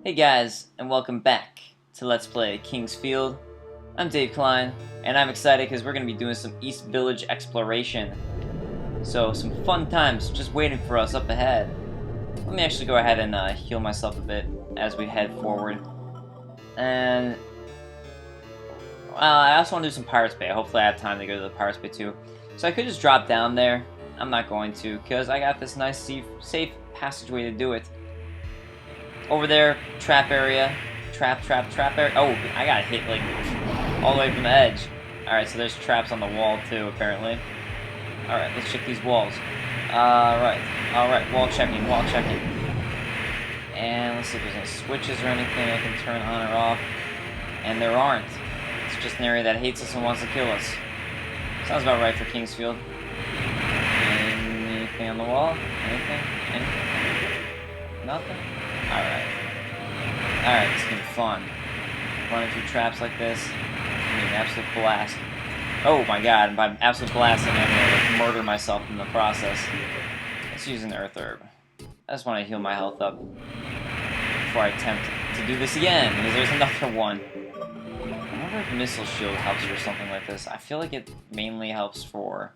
Hey guys, and welcome back to Let's Play King's Field. I'm Dave Klein, and I'm excited because we're going to be doing some East Village exploration. So, some fun times just waiting for us up ahead. Let me actually go ahead and heal myself a bit as we head forward. And, I also want to do some Pirates Bay. Hopefully I have time to go to the Pirates Bay too. So I could just drop down there. I'm not going to, because I got this nice safe passageway to do it. Over there, trap area. Trap area. Oh, I got hit, like, all the way from the edge. Alright, so there's traps on the wall, too, apparently. Alright, let's check these walls. Alright, wall checking. And let's see if there's any switches or anything I can turn on or off. And there aren't. It's just an area that hates us and wants to kill us. Sounds about right for Kingsfield. Anything on the wall? Anything? Nothing? Alright, it's gonna be fun. Running through traps like this. I mean, absolute blast. Oh my god, by absolute blasting, I'm gonna murder myself in the process. Let's use an earth herb. I just want to heal my health up before I attempt to do this again, because there's another one. I wonder if Missile Shield helps for something like this. I feel like it mainly helps for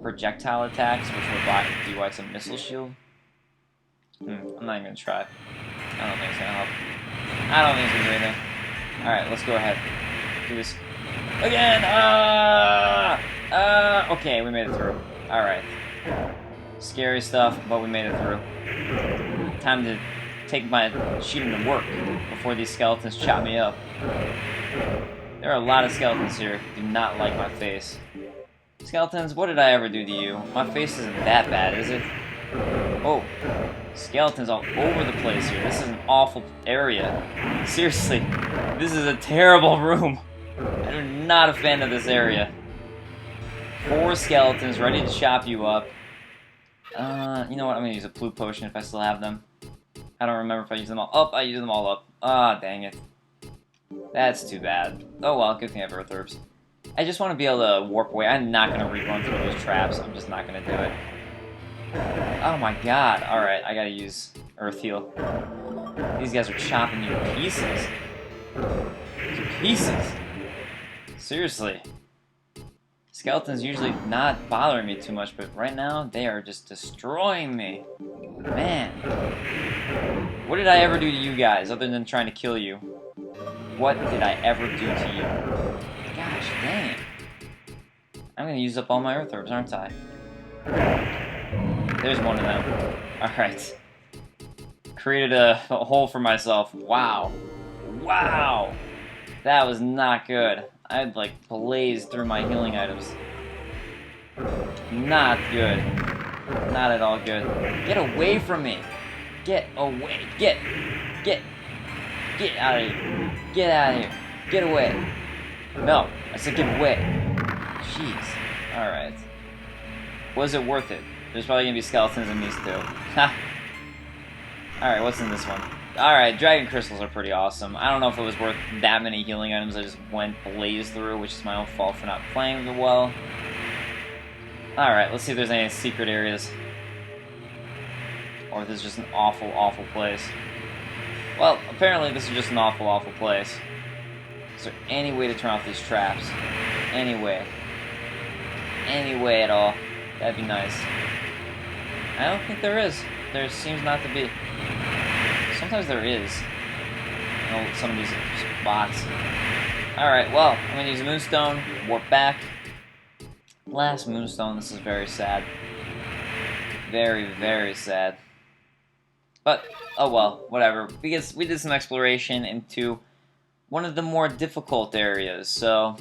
projectile attacks, which would do some Missile Shield. I'm not even gonna try. I don't think it's gonna help. I don't think it's gonna do anything. Alright, let's go ahead. Do this again! Okay, we made it through. Alright. Scary stuff, but we made it through. Time to take my shooting to work before these skeletons chop me up. There are a lot of skeletons here who do not like my face. Skeletons, what did I ever do to you? My face isn't that bad, is it? Oh. Skeletons all over the place here. This is an awful area. Seriously, this is a terrible room. I'm not a fan of this area. 4 skeletons ready to chop you up. You know what? I'm gonna use a flute potion if I still have them. I don't remember if I used them all. Oh, I used them all up. Ah, dang it. That's too bad. Oh well, good thing I have earth herbs. I just want to be able to warp away. I'm not gonna rerun through those traps. I'm just not gonna do it. Oh my god. Alright, I gotta use Earth Heal. These guys are chopping you to pieces. To pieces. Seriously. Skeletons usually not bothering me too much, but right now, they are just destroying me. Man. What did I ever do to you guys, other than trying to kill you? What did I ever do to you? Gosh, dang it. I'm gonna use up all my Earth Herbs, aren't I? There's one of them. Alright. Created a hole for myself. Wow. Wow! That was not good. I'd like blazed through my healing items. Not good. Not at all good. Get away from me! Get away! Get out of here! Get out of here! Get away! No, I said get away. Jeez. Alright. Was it worth it? There's probably gonna be skeletons in these too. Ha! Alright, what's in this one? Alright, dragon crystals are pretty awesome. I don't know if it was worth that many healing items I just went blazed through, which is my own fault for not playing them well. Alright, let's see if there's any secret areas. Or if this is just an awful, awful place. Well, apparently this is just an awful, awful place. Is there any way to turn off these traps? Any way. Any way at all. That'd be nice. I don't think there is. There seems not to be. Sometimes there is. You know, some of these spots. Alright, well, I'm gonna use a Moonstone, warp back. Last Moonstone, this is very sad. Very, very sad. But, oh well, whatever. Because we did some exploration into one of the more difficult areas, so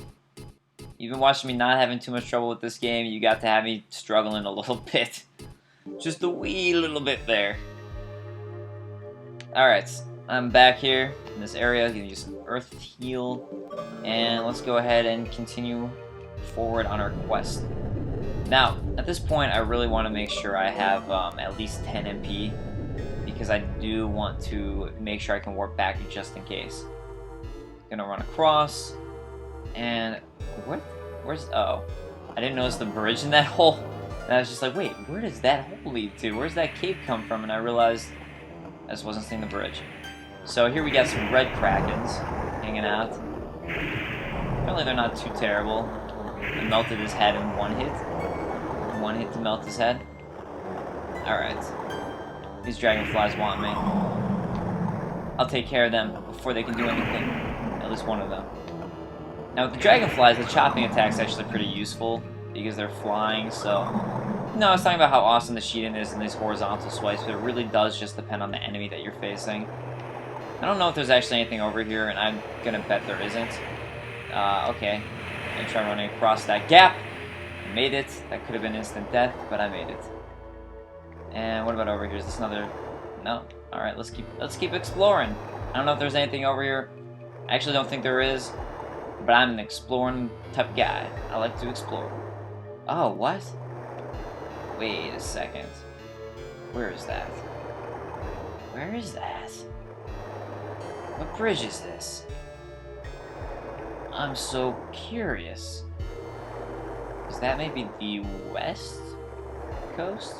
you've been watching me not having too much trouble with this game. You got to have me struggling a little bit. Just a wee little bit there. Alright, I'm back here in this area. I'm going to use some Earth Heal. And let's go ahead and continue forward on our quest. Now, at this point, I really want to make sure I have at least 10 MP. Because I do want to make sure I can warp back just in case. Gonna run across. And what? Where's... oh. I didn't notice the bridge in that hole. And I was just like, wait, where does that hole lead to? Where's that cave come from? And I realized I just wasn't seeing the bridge. So here we got some red Krakens hanging out. Apparently they're not too terrible. I melted his head in one hit. One hit to melt his head. Alright. These dragonflies want me. I'll take care of them before they can do anything. At least one of them. Now with the dragonflies, the chopping attack is actually pretty useful because they're flying, so... No, I was talking about how awesome the Shiden is in these horizontal swipes, but it really does just depend on the enemy that you're facing. I don't know if there's actually anything over here, and I'm gonna bet there isn't. Okay. I'm gonna try running across that gap. I made it. That could have been instant death, but I made it. And what about over here? Is this another... No. Alright, let's keep exploring. I don't know if there's anything over here. I actually don't think there is, but I'm an exploring type guy. I like to explore. Oh, what? Wait a second. Where is that? Where is that? What bridge is this? I'm so curious. Is that maybe the west coast?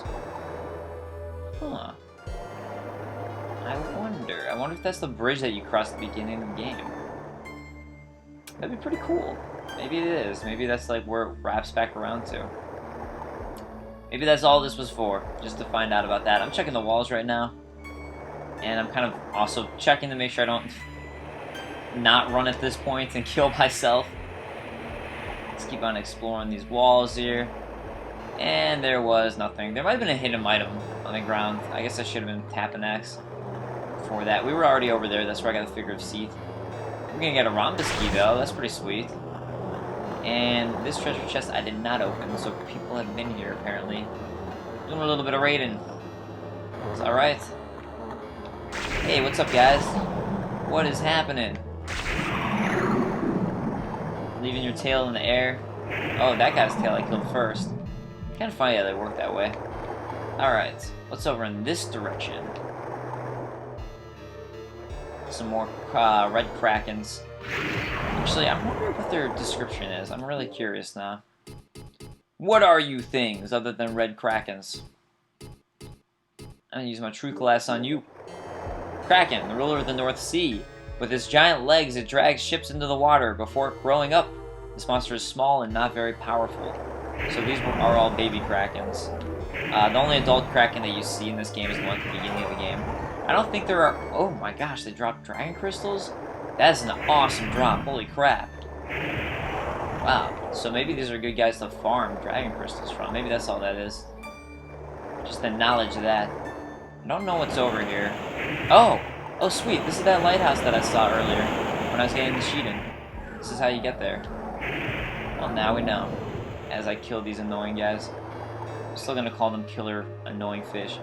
Huh. I wonder. I wonder if that's the bridge that you crossed at the beginning of the game. That'd be pretty cool. Maybe it is. Maybe that's like where it wraps back around to. Maybe that's all this was for, just to find out about that. I'm checking the walls right now. And I'm kind of also checking to make sure I don't not run at this point and kill myself. Let's keep on exploring these walls here. And there was nothing. There might have been a hidden item on the ground. I guess I should have been tapping X for that. We were already over there. That's where I got the figure of Seat. We're gonna get a rhombus key though. That's pretty sweet. And this treasure chest I did not open, so people have been here apparently. Doing a little bit of raiding. It's alright. Hey, what's up guys? What is happening? Leaving your tail in the air. Oh, that guy's tail I killed first. Kind of funny how they work that way. Alright, what's over in this direction? Some more red Krakens. Actually, I'm wondering what their description is. I'm really curious now. What are you things other than red Krakens? I'm gonna use my true class on you. Kraken, the ruler of the North Sea. With its giant legs, it drags ships into the water before growing up. This monster is small and not very powerful. So these are all baby Krakens. The only adult Kraken that you see in this game is the one at the beginning of the game. I don't think there are... Oh my gosh, they dropped dragon crystals? That's an awesome drop, holy crap. Wow, so maybe these are good guys to farm dragon crystals from. Maybe that's all that is. Just the knowledge of that. I don't know what's over here. Oh! Oh sweet, this is that lighthouse that I saw earlier when I was getting the Shiden. This is how you get there. Well, now we know. As I kill these annoying guys. I'm still gonna call them killer annoying fish.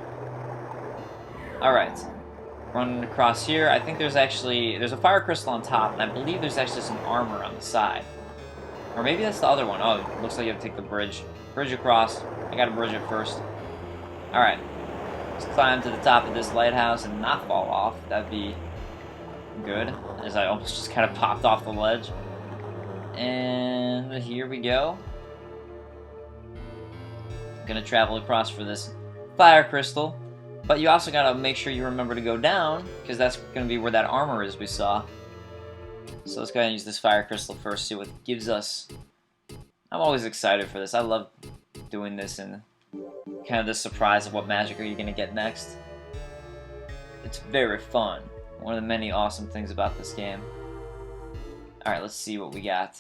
Alright. Running across here, I think there's a fire crystal on top, and I believe there's actually some armor on the side. Or maybe that's the other one. Oh, it looks like you have to take the bridge. Bridge across. I gotta bridge it first. Alright. Let's climb to the top of this lighthouse and not fall off. That'd be good, as I almost just kind of popped off the ledge. And here we go. I'm gonna travel across for this fire crystal. But you also gotta make sure you remember to go down, because that's gonna be where that armor is we saw. So let's go ahead and use this fire crystal first, see what it gives us. I'm always excited for this. I love doing this and kind of the surprise of what magic are you gonna get next. It's very fun. One of the many awesome things about this game. Alright, let's see what we got.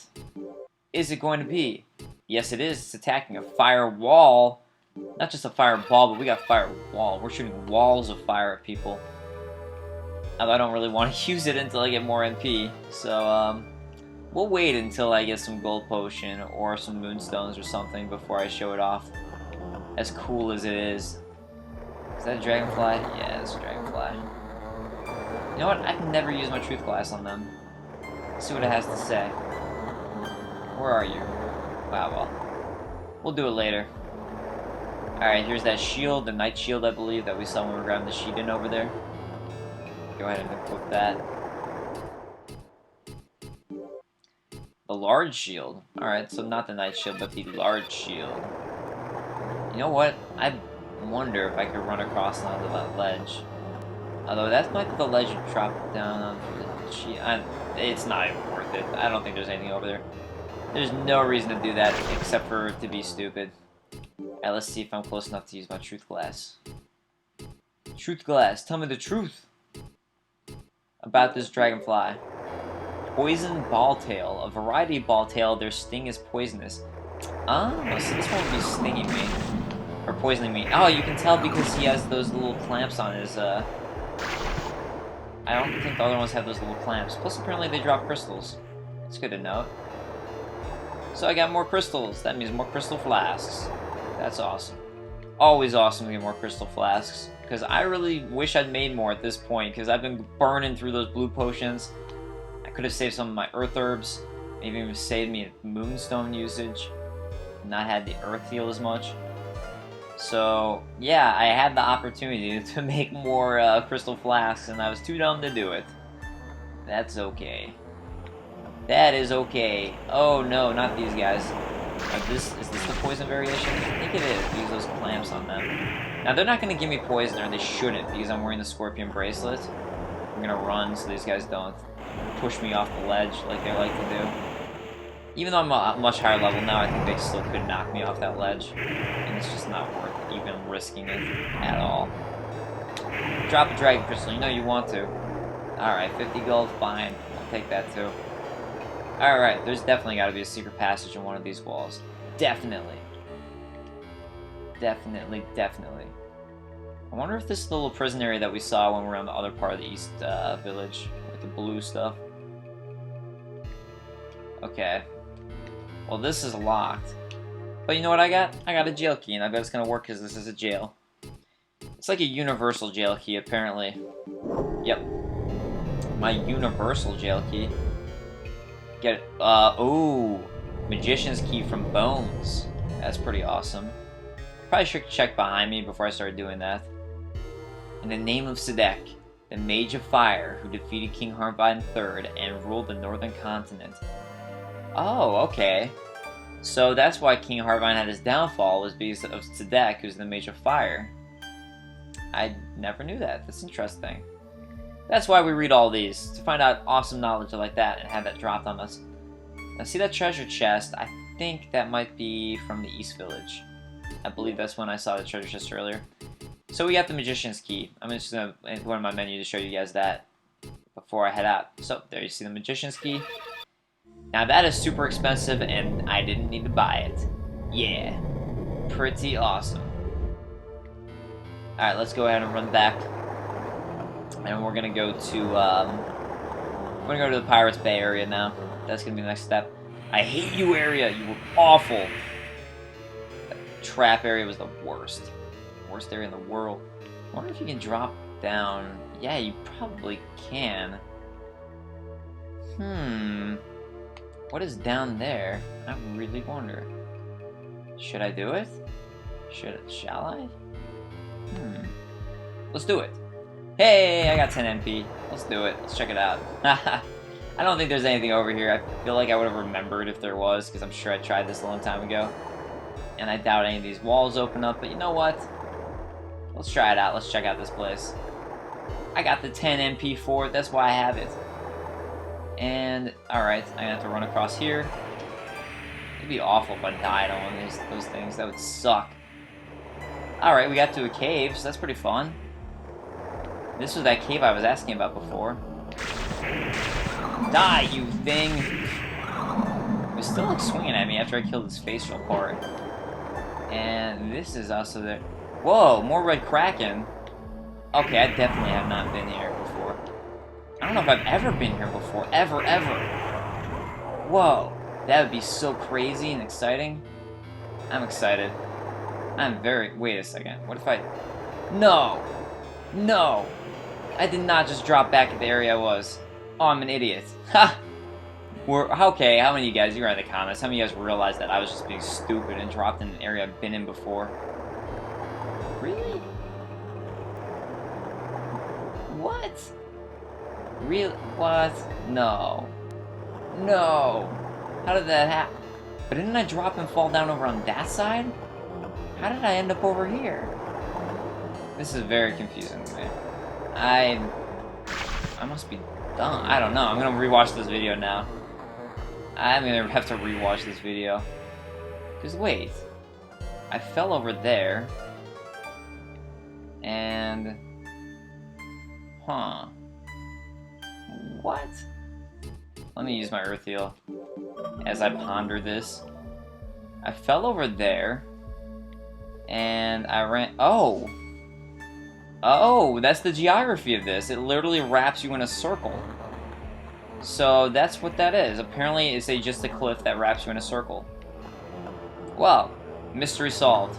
Is it going to be? Yes, it is. It's attacking a fire wall. Not just a fireball, but we got fire wall. We're shooting walls of fire at people. I don't really want to use it until I get more MP. So, we'll wait until I get some gold potion or some moonstones or something before I show it off. As cool as it is. Is that a dragonfly? Yeah, it's a dragonfly. You know what? I've never used my truth class on them. Let's see what it has to say. Where are you? Wow, well. We'll do it later. Alright, here's that shield, the night shield, I believe, that we saw when we were grabbing the Shiden over there. Go ahead and equip that. The large shield. Alright, so not the night shield, but the large shield. You know what? I wonder if I could run across onto that ledge. Although that might be the ledge you drop down on the sheet. It's not even worth it. I don't think there's anything over there. There's no reason to do that except for it to be stupid. Alright, let's see if I'm close enough to use my truth glass. Truth glass, tell me the truth about this dragonfly. Poison balltail. A variety of balltail, their sting is poisonous. Oh, so this one would be stinging me. Or poisoning me. Oh, you can tell because he has those little clamps on his, I don't think the other ones have those little clamps. Plus, apparently they drop crystals. It's good to know. So I got more crystals. That means more crystal flasks. That's awesome. Always awesome to get more crystal flasks. Because I really wish I'd made more at this point. Because I've been burning through those blue potions. I could have saved some of my earth herbs. Maybe even saved me moonstone usage. Not had the earth heal as much. So, yeah, I had the opportunity to make more crystal flasks, and I was too dumb to do it. That's okay. That is okay. Oh no, not these guys. Is this the poison variation? I think it is. Use those clamps on them. Now, they're not going to give me poison, or they shouldn't, because I'm wearing the scorpion bracelet. I'm going to run so these guys don't push me off the ledge like they like to do. Even though I'm a much higher level now, I think they still could knock me off that ledge. And it's just not worth even risking it at all. Drop a dragon crystal, you know you want to. Alright, 50 gold, fine. I'll take that too. Alright, there's definitely got to be a secret passage in one of these walls. Definitely. Definitely, definitely. I wonder if this is the little prison area that we saw when we were on the other part of the east village with the blue stuff. Okay. Well, this is locked. But you know what I got? I got a jail key, and I bet it's going to work because this is a jail. It's like a universal jail key, apparently. Yep. My universal jail key. Get it. Ooh. Magician's key from Bones. That's pretty awesome. Probably should check behind me before I started doing that. In the name of Sadek, the Mage of Fire, who defeated King Harvine III and ruled the Northern Continent. Oh, okay. So that's why King Harvine had his downfall, was because of Sadek, who's the Mage of Fire. I never knew that. That's interesting. That's why we read all these, to find out awesome knowledge like that and have that dropped on us. Now see that treasure chest? I think that might be from the East Village. I believe that's when I saw the treasure chest earlier. So we got the Magician's Key. I'm just going to go to my menu to show you guys that before I head out. So there you see the Magician's Key. Now that is super expensive and I didn't need to buy it. Yeah. Pretty awesome. Alright, let's go ahead and run back. And we're gonna go to the Pirates Bay area now. That's gonna be the next step. I hate you area, you were awful. That trap area was the worst. Worst area in the world. I wonder if you can drop down. Yeah, you probably can. What is down there? I really wonder. Should I do it? Shall I? Let's do it. Hey, I got 10 MP. Let's do it. Let's check it out. I don't think there's anything over here. I feel like I would have remembered if there was, because I'm sure I tried this a long time ago. And I doubt any of these walls open up, but you know what? Let's try it out. Let's check out this place. I got the 10 MP for it. That's why I have it. And, alright, I'm gonna have to run across here. It'd be awful if I died on one of those things. That would suck. Alright, we got to a cave, so that's pretty fun. This was that cave I was asking about before. Die, you thing! It was still like swinging at me after I killed his facial part. And this is also there. Whoa, more red kraken. Okay, I definitely have not been here before. I don't know if I've ever been here before. Ever. Whoa, that would be so crazy and exciting. I'm excited. I'm very... Wait a second. What if I... No! No! I did not just drop back at the area I was. Oh, I'm an idiot. Ha! Okay, how many of you guys, you were in the comments, how many of you guys realized that I was just being stupid and dropped in an area I've been in before? Really? What? Really? What? No. No! How did that happen? But didn't I drop and fall down over on that side? How did I end up over here? This is very confusing to me. I must be dumb. I don't know. I'm gonna rewatch this video now. I'm gonna have to rewatch this video. Cause wait, I fell over there, and what? Let me use my earth heal as I ponder this. I fell over there, and I ran. Oh, that's the geography of this. It literally wraps you in a circle. So that's what that is. Apparently, it's just a cliff that wraps you in a circle. Well, mystery solved.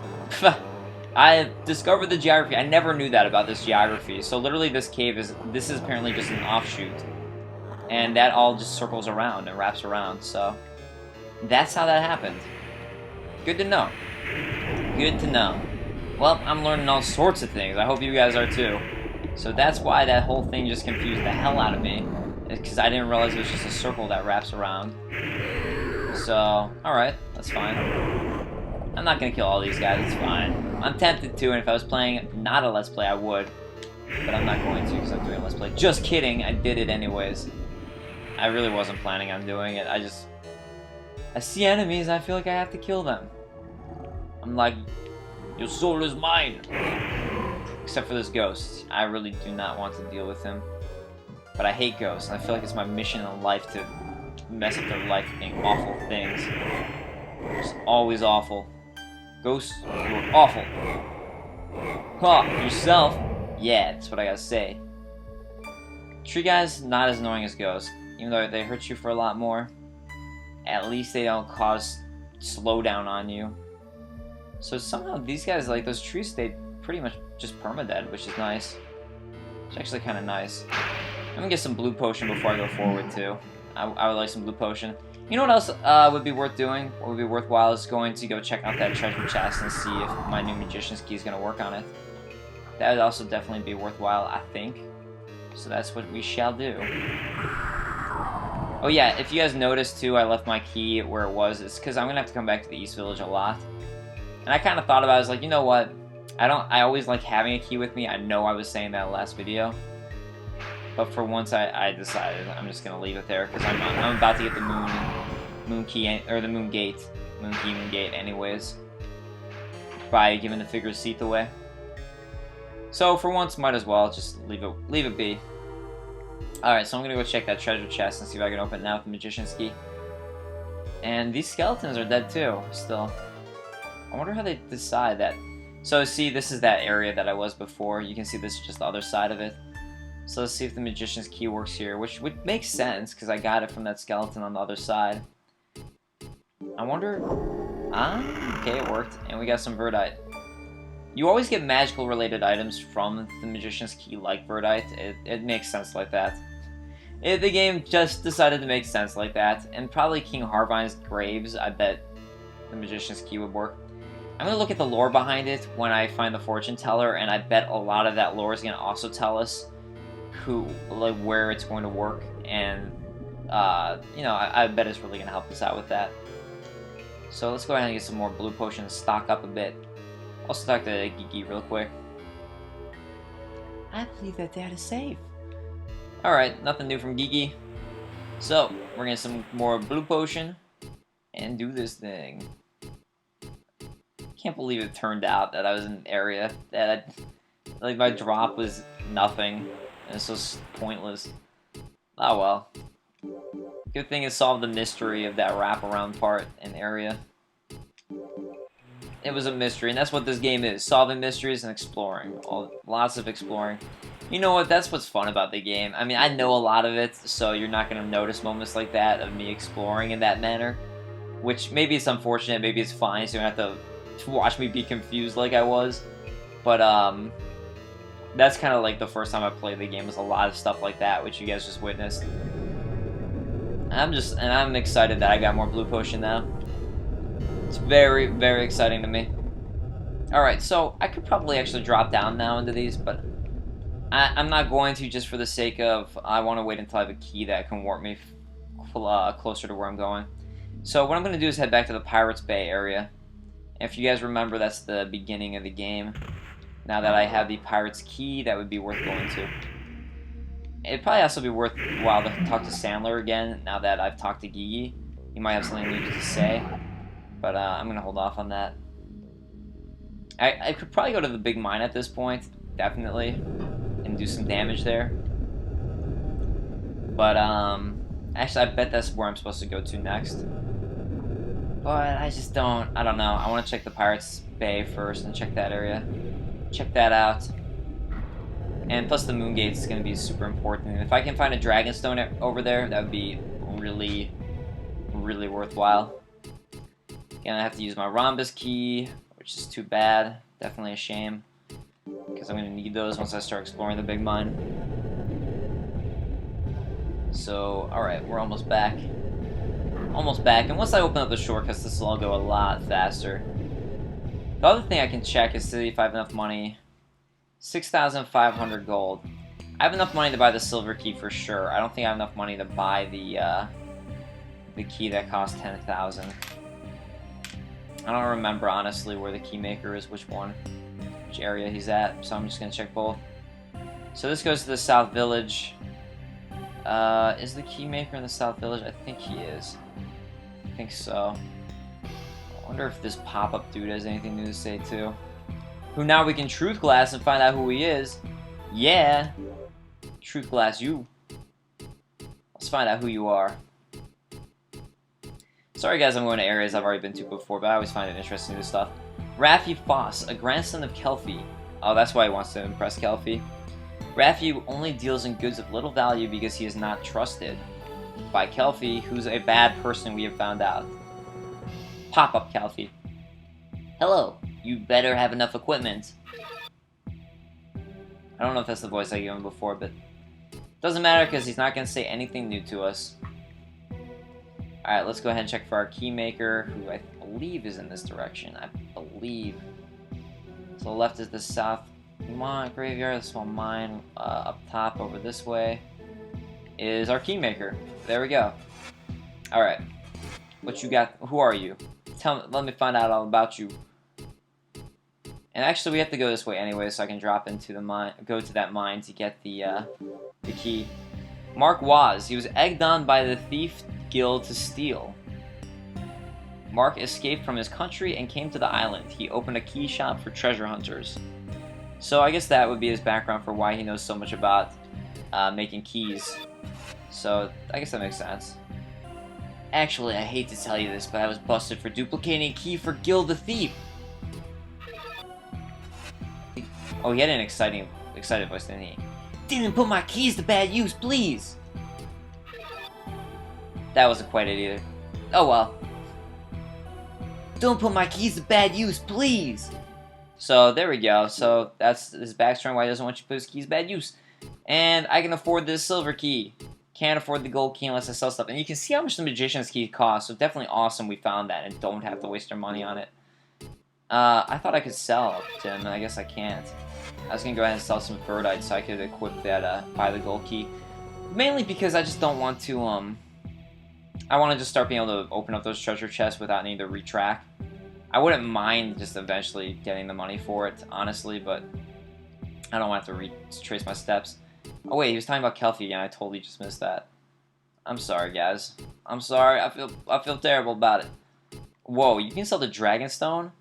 I discovered the geography. I never knew that about this geography. So literally, this is apparently just an offshoot, and that all just circles around and wraps around. So that's how that happened. Good to know. Good to know. Well, I'm learning all sorts of things. I hope you guys are too. So that's why that whole thing just confused the hell out of me. Because I didn't realize it was just a circle that wraps around. So, alright, that's fine. I'm not gonna kill all these guys, it's fine. I'm tempted to, and if I was playing not a Let's Play, I would. But I'm not going to, because I'm doing a Let's Play. Just kidding, I did it anyways. I really wasn't planning on doing it. I see enemies, I feel like I have to kill them. I'm like, your soul is mine! Except for this ghost. I really do not want to deal with him. But I hate ghosts, and I feel like it's my mission in life to mess up their life being awful things. Just always awful. Ghosts, you're awful. Huh, yourself? Yeah, that's what I gotta say. Tree guys, not as annoying as ghosts. Even though they hurt you for a lot more, at least they don't cause slowdown on you. So somehow these guys, like those trees, stayed pretty much just permadead, which is nice. It's actually kind of nice. I'm gonna get some blue potion before I go forward too. I would like some blue potion. You know what else would be worth doing? What would be worthwhile is going to go check out that treasure chest and see if my new magician's key is gonna work on it. That would also definitely be worthwhile, I think. So that's what we shall do. Oh yeah, if you guys noticed too, I left my key where it was. It's because I'm gonna have to come back to the East Village a lot. And I kind of thought about it, I was like, you know what? I always like having a key with me. I know I was saying that last video. But for once, I decided I'm just gonna leave it there because I'm about to get the moon key or the moon gate anyways by giving the figure's seat away. So for once, might as well just leave it be. All right, so I'm gonna go check that treasure chest and see if I can open it now with the magician's key. And these skeletons are dead too. Still, I wonder how they decide that. So see, this is that area that I was before. You can see this is just the other side of it. So let's see if the magician's key works here, which would make sense because I got it from that skeleton on the other side. I wonder. Okay, it worked, and we got some verdite. You always get magical related items from the magician's key, like verdite. It makes sense like that. The game just decided to make sense like that, and probably King Harvine's graves. I bet the magician's key would work. I'm gonna look at the lore behind it when I find the fortune teller, and I bet a lot of that lore is gonna also tell us where it's going to work, and you know, I bet it's really gonna help us out with that. So let's go ahead and get some more blue potions, stock up a bit. Also talk to Gigi real quick. I believe that dad is safe. Alright, nothing new from Gigi. So, we're gonna get some more blue potion and do this thing. Can't believe it turned out that I was in an area that like my drop was nothing. And it's just pointless. Oh well. Good thing it solved the mystery of that wraparound part and area. It was a mystery, and that's what this game is. Solving mysteries and exploring. Lots of exploring. You know what? That's what's fun about the game. I mean, I know a lot of it, so you're not going to notice moments like that of me exploring in that manner. Which, maybe it's unfortunate, maybe it's fine, so you don't have to watch me be confused like I was. But, that's kind of like the first time I played the game, was a lot of stuff like that, which you guys just witnessed. I'm excited that I got more blue potion now. It's very, very exciting to me. Alright, so I could probably actually drop down now into these, but I'm not going to, just for the sake of, I want to wait until I have a key that can warp me closer to where I'm going. So what I'm going to do is head back to the Pirates Bay area. If you guys remember, that's the beginning of the game. Now that I have the pirate's key, that would be worth going to. It'd probably also be worthwhile to talk to Sandler again, now that I've talked to Gigi. He might have something new to say, but I'm going to hold off on that. I could probably go to the big mine at this point, definitely, and do some damage there. But, actually, I bet that's where I'm supposed to go to next. But I just don't know. I want to check the Pirates Bay first and check that area. Check that out. And plus the Moon Gate is going to be super important. If I can find a Dragonstone over there, that would be really, really worthwhile. Again, I have to use my Rhombus key, which is too bad. Definitely a shame, because I'm going to need those once I start exploring the big mine. So, alright, we're almost back. Almost back, and once I open up the shortcuts, this will all go a lot faster. The other thing I can check is to see if I have enough money. 6,500 gold. I have enough money to buy the silver key for sure. I don't think I have enough money to buy the key that costs 10,000. I don't remember, honestly, where the key maker is, which area he's at, so I'm just going to check both. So this goes to the South Village. Is the key maker in the South Village? I think he is. I think so. I wonder if this pop-up dude has anything new to say, too. Who now we can Truth Glass and find out who he is. Yeah! Truth Glass you. Let's find out who you are. Sorry guys, I'm going to areas I've already been to before, but I always find it interesting, this stuff. Raffi Foss, a grandson of Kelphi. Oh, that's why he wants to impress Kelphi. Raffi only deals in goods of little value because he is not trusted by Kelphi, who's a bad person we have found out. Pop up, Kelphi. Hello, you better have enough equipment. I don't know if that's the voice I gave him before, but doesn't matter because he's not going to say anything new to us. Alright, let's go ahead and check for our key maker, who I believe is in this direction. I believe. To the left is the South Graveyard, the small mine. Up top, over this way, is our key maker. There we go. Alright. What you got? Who are you? Let me find out all about you. And actually, we have to go this way anyway, so I can drop into the mine, go to that mine to get the key. Mark Waz. He was egged on by the thief guild to steal. Mark escaped from his country and came to the island. He opened a key shop for treasure hunters. So I guess that would be his background for why he knows so much about making keys. So I guess that makes sense. Actually, I hate to tell you this, but I was busted for duplicating a key for Gil the Thief. Oh, he had an excited voice, didn't he? Didn't put my keys to bad use, please! That wasn't quite it either. Oh well. Don't put my keys to bad use, please! So, there we go. So, that's his backstory why he doesn't want you to put his keys to bad use. And I can afford this silver key. Can't afford the gold key unless I sell stuff. And you can see how much the Magician's Key costs. So, definitely awesome we found that and don't have to waste our money on it. I thought I could sell to him, and I guess I can't. I was going to go ahead and sell some Verdite so I could equip that, buy the gold key. Mainly because I just don't want to, I want to just start being able to open up those treasure chests without needing to retrack. I wouldn't mind just eventually getting the money for it, honestly, but I don't want to retrace my steps. Oh wait, he was talking about Kelphi again. I totally just missed that. I'm sorry, guys. I'm sorry. I feel terrible about it. Whoa, you can sell the Dragonstone?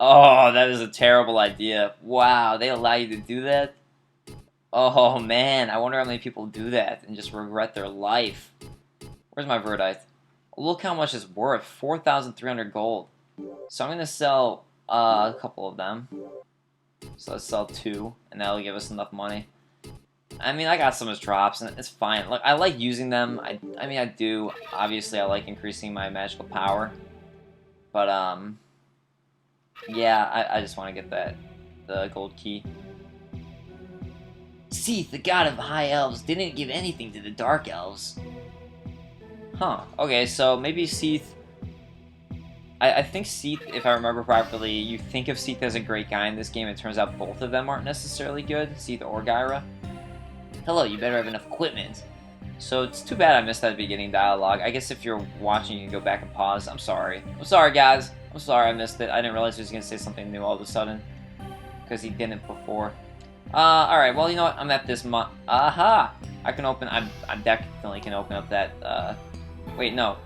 Oh, that is a terrible idea. Wow, they allow you to do that? Oh man, I wonder how many people do that and just regret their life. Where's my Verdite? Look how much it's worth. 4,300 gold. So I'm going to sell a couple of them. So let's sell 2, and that'll give us enough money. I mean, I got some as drops, and it's fine. Look, I like using them. I mean, I do. Obviously, I like increasing my magical power. But, yeah, I just want to get the gold key. Seath, the god of high elves, didn't give anything to the dark elves. Huh. Okay, so maybe Seath... I think Seath, if I remember properly, you think of Seath as a great guy in this game. It turns out both of them aren't necessarily good, Seath or Gyra. Hello, you better have enough equipment. So it's too bad I missed that beginning dialogue. I guess if you're watching, you can go back and pause. I'm sorry. I'm sorry, guys. I'm sorry I missed it. I didn't realize he was going to say something new all of a sudden. because he didn't before. Alright, well, you know what? I'm at this aha! I can open, I definitely can open up that, wait, no.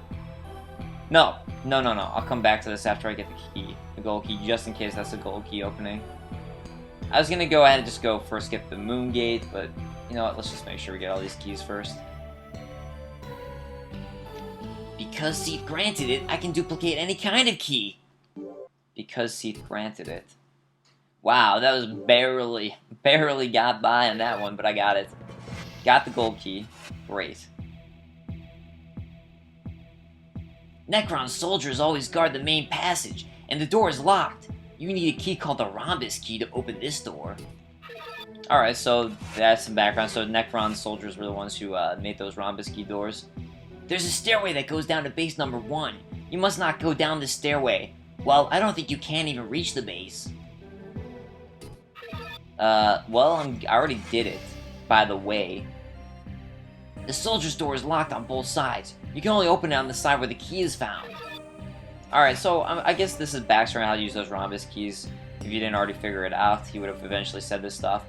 No. I'll come back to this after I get the key, the gold key, just in case that's a gold key opening. I was gonna go ahead and just go first get the moon gate, but, you know what? Let's just make sure we get all these keys first. Because Seath granted it, I can duplicate any kind of key. Because Seath granted it. Wow, that was barely got by on that one, but I got it. Got the gold key. Great. Necron's soldiers always guard the main passage, and the door is locked. You need a key called the Rhombus key to open this door. Alright, so that's some background. So Necron's soldiers were the ones who made those Rhombus key doors. There's a stairway that goes down to base number 1. You must not go down this stairway. Well, I don't think you can even reach the base. Well, I already did it, by the way. The soldier's door is locked on both sides. You can only open it on the side where the key is found. Alright, so I guess this is backstory on how to use those Rhombus keys. If you didn't already figure it out, he would have eventually said this stuff.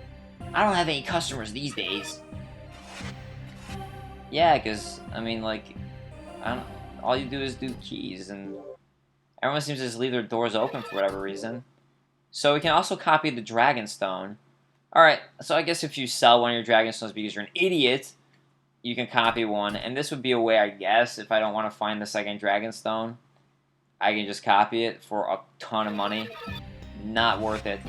I don't have any customers these days. Yeah, because, I mean, like, all you do is do keys, and everyone seems to just leave their doors open for whatever reason. So we can also copy the Dragonstone. Alright, so I guess if you sell one of your Dragonstones because you're an idiot, you can copy one, and this would be a way, I guess, if I don't want to find the second Dragonstone, I can just copy it for a ton of money. Not worth it.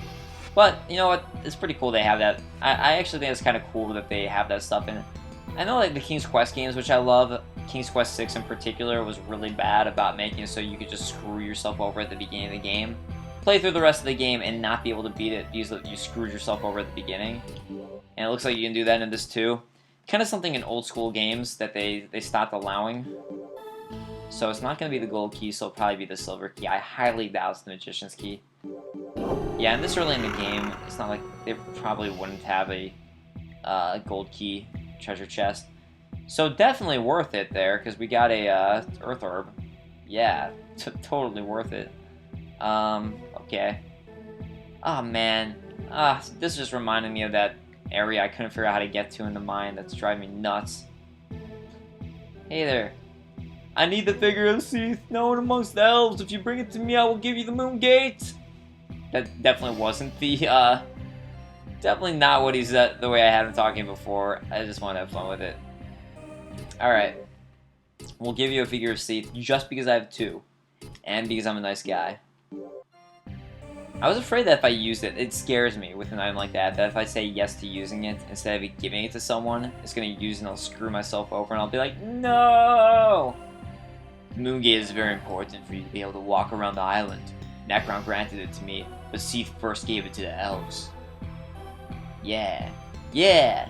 But, you know what, it's pretty cool they have that. I actually think it's kind of cool that they have that stuff in it. I know, like, the King's Quest games, which I love, King's Quest 6 in particular, was really bad about making it so you could just screw yourself over at the beginning of the game. Play through the rest of the game and not be able to beat it because you screwed yourself over at the beginning. And it looks like you can do that in this too. Kind of something in old school games that they stopped allowing. So it's not going to be the gold key, so it'll probably be the silver key. I highly doubt it's the magician's key. Yeah, and this early in the game, it's not like they probably wouldn't have a gold key treasure chest. So definitely worth it there, because we got a earth herb. Yeah, totally worth it. Okay. Oh man. This just reminded me of that area I couldn't figure out how to get to in the mine. That's driving me nuts. Hey there. I need the figure of Seath, known amongst the elves. If you bring it to me, I will give you the moon gate. That definitely wasn't the, definitely not what he said, the way I had him talking before. I just want to have fun with it. Alright. We'll give you a figure of Seath just because I have 2. And because I'm a nice guy. I was afraid that if I used it, it scares me with an item like that if I say yes to using it, instead of giving it to someone, it's going to use it and I'll screw myself over and I'll be like, no! The moon gate is very important for you to be able to walk around the island. Necron granted it to me, but Seath first gave it to the elves. Yeah. Yeah!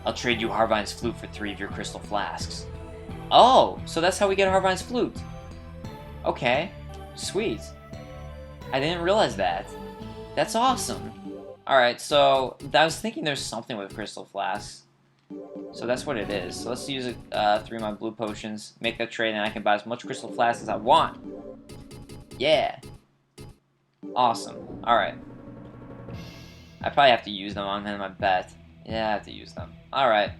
I'll trade you Harvine's flute for 3 of your crystal flasks. Oh, so that's how we get Harvine's flute. Okay, sweet. I didn't realize that. That's awesome. Alright, so I was thinking there's something with crystal flasks. So that's what it is. So let's use 3 of my blue potions, make that trade, and I can buy as much crystal flasks as I want. Yeah. Awesome. Alright. I probably have to use them on him, I bet. Yeah, I have to use them. Alright.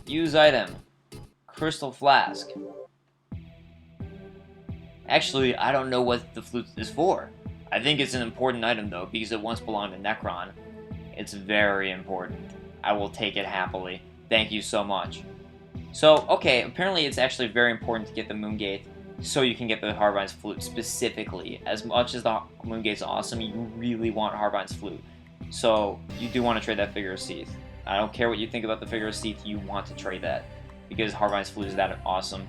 Use item. Crystal flask. Actually, I don't know what the flute is for. I think it's an important item though, because it once belonged to Necron. It's very important. I will take it happily. Thank you so much. So, okay, apparently it's actually very important to get the moon gate so you can get the Harvine's flute specifically. As much as the moon gate's awesome, you really want Harvine's flute. So, you do want to trade that figure of Seath. I don't care what you think about the figure of Seath, you want to trade that. Because Harvine's flute is that awesome.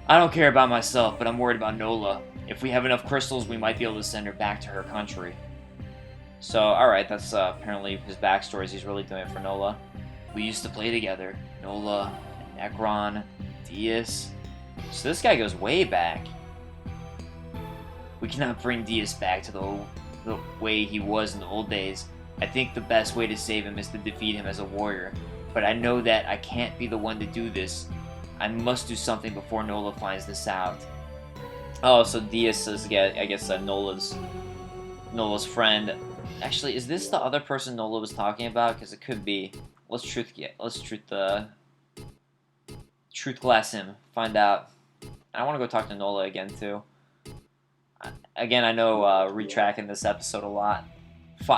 I don't care about myself, but I'm worried about Nola. If we have enough crystals, we might be able to send her back to her country. So, alright, that's apparently his backstory. He's really doing it for Nola. We used to play together. Nola, Necron, Dias. So this guy goes way back. We cannot bring Dias back to the way he was in the old days. I think the best way to save him is to defeat him as a warrior. But I know that I can't be the one to do this. I must do something before Nola finds this out. Oh, so Dias is, I guess, Nola's Nola's friend. Actually, is this the other person Nola was talking about? Because it could be. Let's truth glass him. Find out. I want to go talk to Nola again too. Again, I know retracking this episode a lot.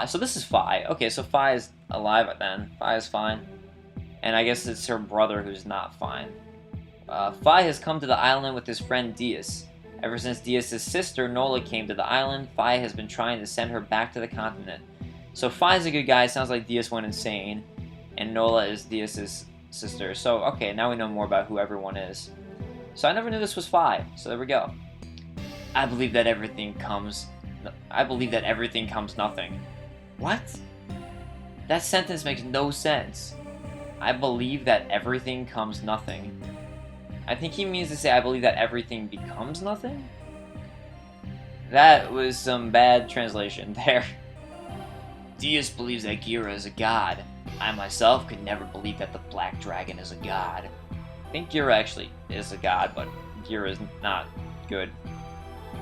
So this is Fi. Okay, so Fi is alive then. Fi is fine. And I guess it's her brother who's not fine. Fi has come to the island with his friend Diaz. Ever since Diaz's sister Nola came to the island, Fi has been trying to send her back to the continent. So Fi's a good guy. Sounds like Diaz went insane. And Nola is Diaz's sister. So, okay, now we know more about who everyone is. So I never knew this was Fi. So there we go. I believe that everything comes nothing. What? That sentence makes no sense. I believe that everything comes nothing. I think he means to say I believe that everything becomes nothing? That was some bad translation there. Diaz believes that Gira is a god. I myself could never believe that the Black Dragon is a god. I think Gira actually is a god, but Gira is not good.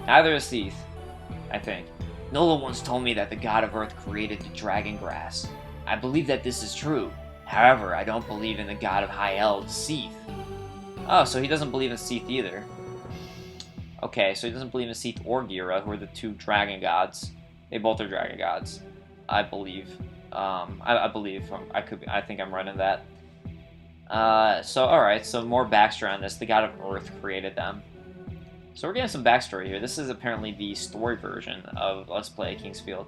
Neither is Seath, I think. Nola once told me that the god of Earth created the dragon grass. I believe that this is true. However, I don't believe in the god of High Elves, Seath. Oh, so he doesn't believe in Seath either. Okay, so he doesn't believe in Seath or Gira, who are the two dragon gods. They both are dragon gods, I believe. I believe. I think I'm right in that. So, alright, so more backstory on this. The god of Earth created them. So we're getting some backstory here. This is apparently the story version of Let's Play Kingsfield.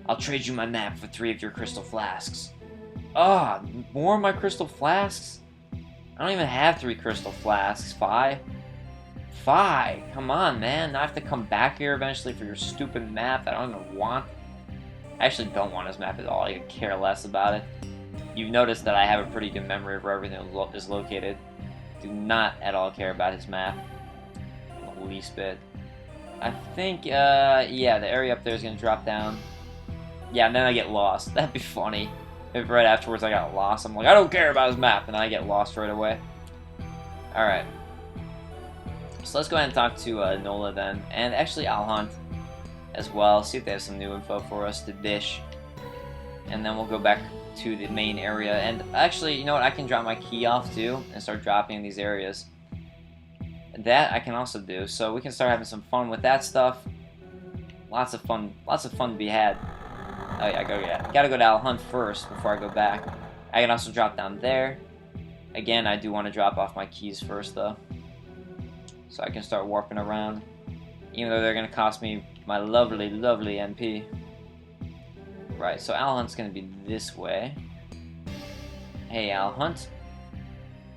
I'll trade you my map for 3 of your crystal flasks. Ah, more of my crystal flasks? I don't even have 3 crystal flasks. Fi? Come on, man. Now I have to come back here eventually for your stupid map that I don't even want. I actually don't want his map at all. I could care less about it. You've noticed that I have a pretty good memory of where everything is located. Do not at all care about his map. The least bit. I think, yeah, the area up there is going to drop down. Yeah, and then I get lost. That'd be funny. If right afterwards I got lost, I'm like, I don't care about his map, and I get lost right away. Alright. So let's go ahead and talk to Nola then, and actually Alhunt as well. See if they have some new info for us to dish. And then we'll go back to the main area. And actually, you know what? I can drop my key off too, and start dropping in these areas. That I can also do, so we can start having some fun with that stuff. Lots of fun to be had. Oh yeah, gotta go to Alhunt first before I go back. I can also drop down there. Again, I do want to drop off my keys first though, so I can start warping around, even though they're gonna cost me my lovely MP. Right, so Alhunt's gonna be this way. Hey Alhunt.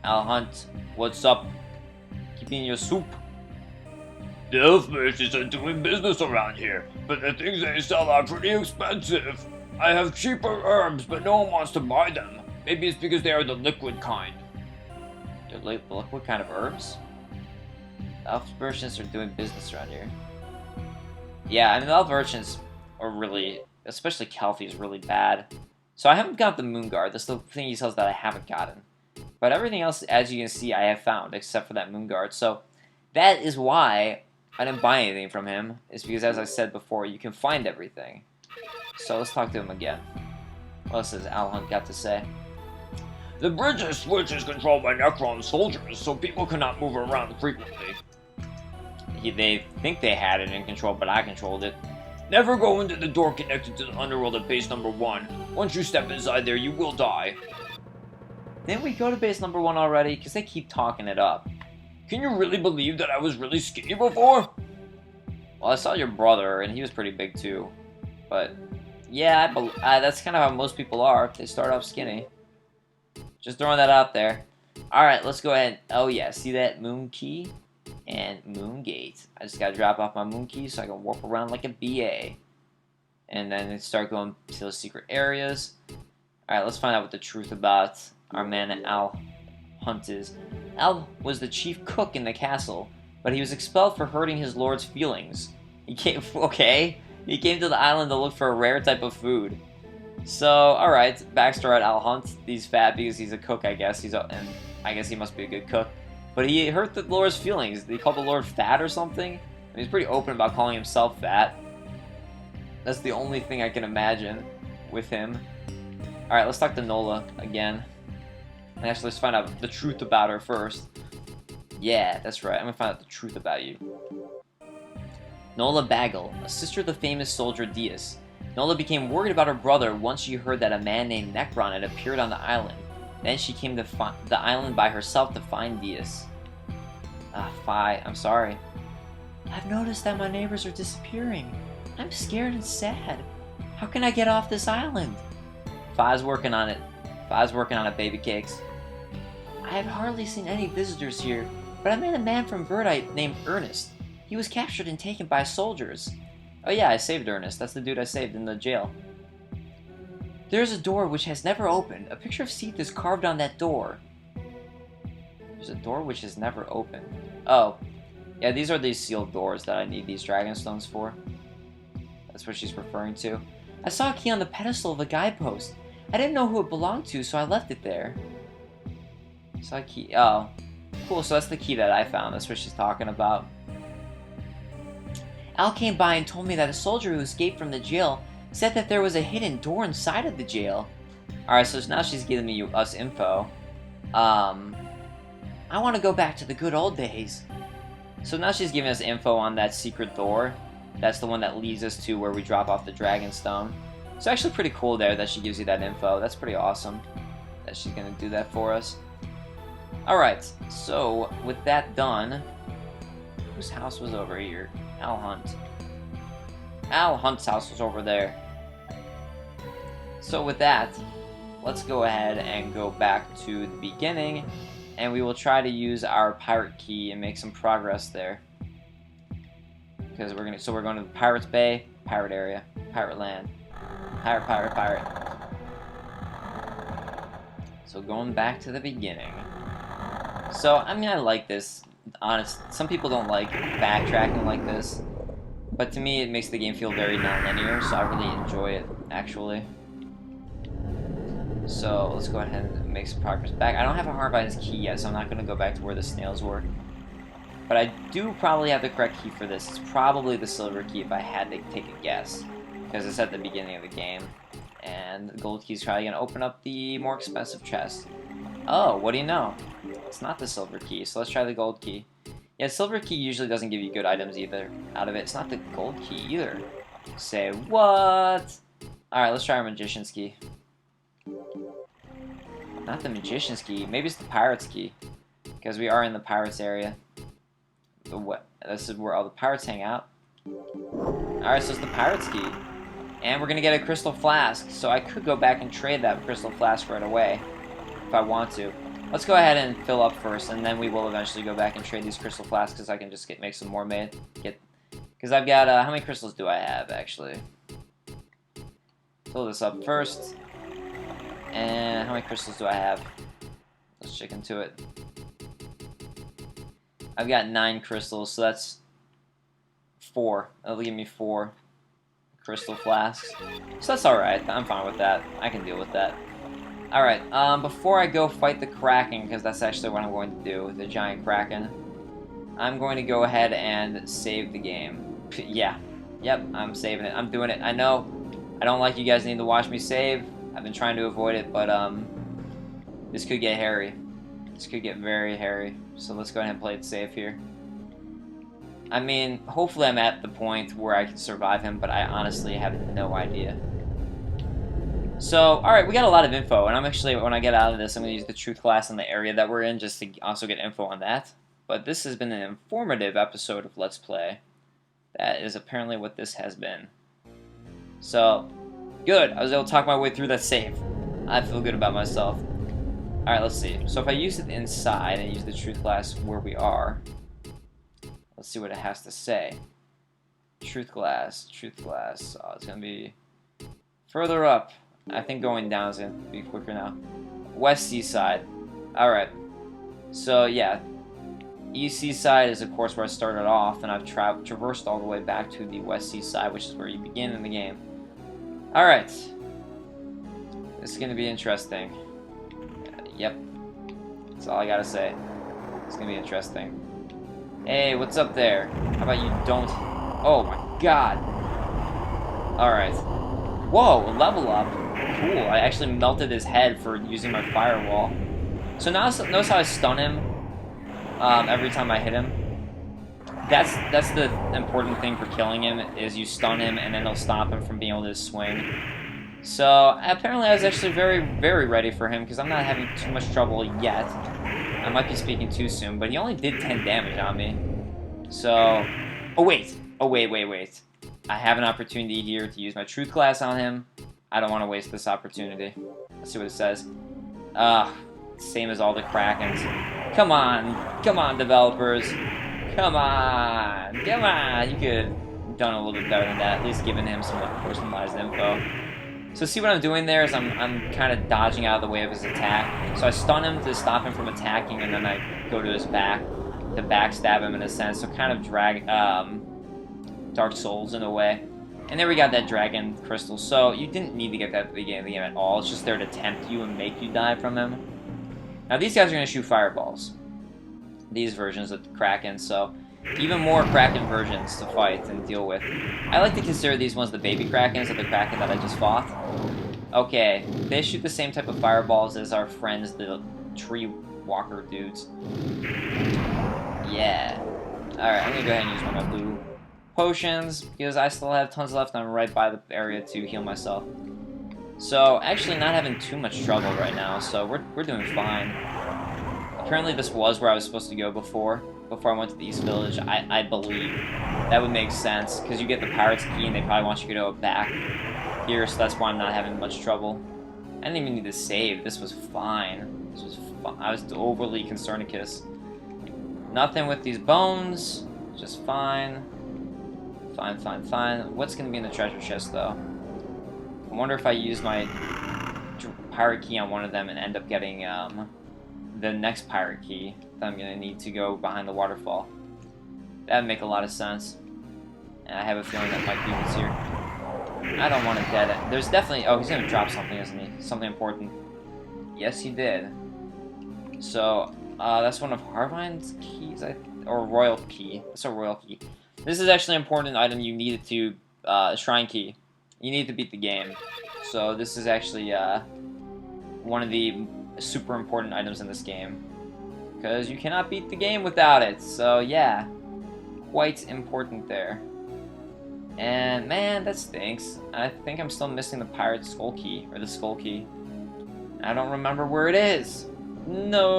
Alhunt, what's up? Keep eating your soup. The elf merchants are doing business around here, but the things they sell are pretty expensive. I have cheaper herbs, but no one wants to buy them. Maybe it's because they are the liquid kind. The liquid kind of herbs? Elf merchants are doing business around here. Yeah, I mean, the elf merchants are really, especially Kelpie, is really bad. So I haven't got the Moon Guard. That's the thing he sells that I haven't gotten. But everything else, as you can see, I have found, except for that Moon Guard. So that is why I didn't buy anything from him, is because, as I said before, you can find everything. So let's talk to him again. What else has Alhunt got to say? The bridge's switch is controlled by Necron soldiers, so people cannot move around frequently. They think they had it in control, but I controlled it. Never go into the door connected to the underworld at base number 1. Once you step inside there, you will die. Didn't we go to base number 1 already? Because they keep talking it up. Can you really believe that I was really skinny before? Well, I saw your brother, and he was pretty big too. But, yeah, that's kind of how most people are. They start off skinny. Just throwing that out there. Alright, let's go ahead. Oh, yeah, see that Moon Key? And Moon Gate. I just gotta drop off my Moon Key so I can warp around like a BA. And then start going to those secret areas. Alright, let's find out what the truth about our man Al Hunt is. Al was the chief cook in the castle, but he was expelled for hurting his lord's feelings. He came to the island to look for a rare type of food. So, alright, backstory at Al Hunt. He's fat because he's a cook, I guess. And I guess he must be a good cook. But he hurt the lord's feelings. They called the lord fat or something. I mean, he's pretty open about calling himself fat. That's the only thing I can imagine with him. Alright, let's talk to Nola again. Actually, let's find out the truth about her first. Yeah, that's right. I'm gonna find out the truth about you. Nola Bagel, a sister of the famous soldier Diaz. Nola became worried about her brother once she heard that a man named Necron had appeared on the island. Then she came to the island by herself to find Diaz. Fi, I'm sorry. I've noticed that my neighbors are disappearing. I'm scared and sad. How can I get off this island? Fi's working on it. Fi's working on it, baby cakes. I have hardly seen any visitors here, but I met a man from Verdite named Ernest. He was captured and taken by soldiers. Oh yeah, I saved Ernest. That's the dude I saved in the jail. There's a door which has never opened. A picture of Seath is carved on that door. There's a door which has never opened. Oh. Yeah, these are these sealed doors that I need these dragon stones for. That's what she's referring to. I saw a key on the pedestal of a guidepost. I didn't know who it belonged to, so I left it there. I saw a key. Oh. Cool, so that's the key that I found. That's what she's talking about. Al came by and told me that a soldier who escaped from the jail said that there was a hidden door inside of the jail. Alright, so now she's giving us info. I want to go back to the good old days. So now she's giving us info on that secret door. That's the one that leads us to where we drop off the dragon stone. It's actually pretty cool there that she gives you that info. That's pretty awesome that she's going to do that for us. Alright, so with that done, whose house was over here? Al Hunt. Al Hunt's house was over there. So with that, let's go ahead and go back to the beginning, and we will try to use our pirate key and make some progress there. Because we're going to the Pirates Bay, pirate area, pirate land. Pirate. So going back to the beginning. So, I mean, I like this. Honest, some people don't like backtracking like this, but to me it makes the game feel very non-linear, so I really enjoy it, actually. So, let's go ahead and make some progress back. I don't have a Harvine's key yet, so I'm not going to go back to where the snails were. But I do probably have the correct key for this. It's probably the silver key if I had to take a guess, because it's at the beginning of the game. And the gold key is probably going to open up the more expensive chest. Oh, what do you know? It's not the silver key, so let's try the gold key. Yeah, silver key usually doesn't give you good items either out of it. It's not the gold key either. Say what? Alright, let's try our magician's key. Not the magician's key. Maybe it's the pirate's key. Because we are in the pirates area. This is where all the pirates hang out. Alright, so it's the pirate's key. And we're going to get a crystal flask. So I could go back and trade that crystal flask right away. If I want to. Let's go ahead and fill up first, and then we will eventually go back and trade these crystal flasks, because I can just make some more because I've got, how many crystals do I have, actually? Fill this up first. And how many crystals do I have? Let's check into it. I've got 9 crystals, so that's 4. That'll give me 4 crystal flasks. So that's alright. I'm fine with that. I can deal with that. Alright, before I go fight the Kraken, because that's actually what I'm going to do, the Giant Kraken, I'm going to go ahead and save the game. Yeah. Yep, I'm saving it. I'm doing it. I know I don't like you guys need to watch me save. I've been trying to avoid it, but, this could get hairy. This could get very hairy. So let's go ahead and play it safe here. I mean, hopefully I'm at the point where I can survive him, but I honestly have no idea. So, alright, we got a lot of info, and I'm actually, when I get out of this, I'm going to use the truth class in the area that we're in, just to also get info on that. But this has been an informative episode of Let's Play. That is apparently what this has been. So, good, I was able to talk my way through that save. I feel good about myself. Alright, let's see. So if I use it inside, and use the truth class where we are, let's see what it has to say. Truth glass. Oh, it's going to be further up. I think going down is going to be quicker now. West Seaside. Alright. So, yeah. East Seaside is, of course, where I started off, and I've traversed all the way back to the West Seaside, which is where you begin in the game. Alright. This is going to be interesting. Yep. That's all I gotta say. It's going to be interesting. Hey, what's up there? How about you don't... Oh, my God. Alright. Whoa, a level up. Cool, I actually melted his head for using my firewall. So now, notice how I stun him every time I hit him? That's the important thing for killing him, is you stun him and then it'll stop him from being able to swing. So, apparently I was actually very, very ready for him, because I'm not having too much trouble yet. I might be speaking too soon, but he only did 10 damage on me. So... Oh, wait. Oh, wait. I have an opportunity here to use my Truth Class on him. I don't want to waste this opportunity. Let's see what it says. Same as all the Krakens. Come on, developers. Come on. You could have done a little bit better than that. At least giving him some personalized info. So see what I'm doing there is I'm kind of dodging out of the way of his attack. So I stun him to stop him from attacking, and then I go to his back to backstab him in a sense. So kind of drag Dark Souls in a way. And there we got that Dragon Crystal. So you didn't need to get that at the beginning of the game at all. It's just there to tempt you and make you die from him. Now these guys are going to shoot fireballs. These versions of the Kraken, so even more Kraken versions to fight and deal with. I like to consider these ones the baby Krakens of the Kraken that I just fought. Okay, they shoot the same type of fireballs as our friends, the tree walker dudes. Yeah. Alright, I'm gonna go ahead and use one of my blue potions, because I still have tons left and I'm right by the area to heal myself. So, actually not having too much trouble right now, so we're doing fine. Apparently this was where I was supposed to go before I went to the East Village, I believe. That would make sense, because you get the Pirate's Key and they probably want you to go back here, so that's why I'm not having much trouble. I didn't even need to save, this was fine. This was fine. I was overly concernicus. Nothing with these bones, just fine. Fine. What's going to be in the treasure chest, though? I wonder if I use my Pirate Key on one of them and end up getting, the next Pirate Key that I'm going to need to go behind the waterfall. That would make a lot of sense. And I have a feeling that might be what's here. I don't want to dead it. There's definitely... Oh, he's going to drop something, isn't he? Something important. Yes, he did. So, that's one of Harvine's keys, or Royal Key. That's a Royal Key. This is actually an important item you needed to... Shrine Key. You need to beat the game. So, this is actually, one of the super important items in this game, because you cannot beat the game without it. So yeah, quite important there. And man, that stinks. I think I'm still missing the Pirate Skull Key, or the Skull Key. I don't remember where it is. No,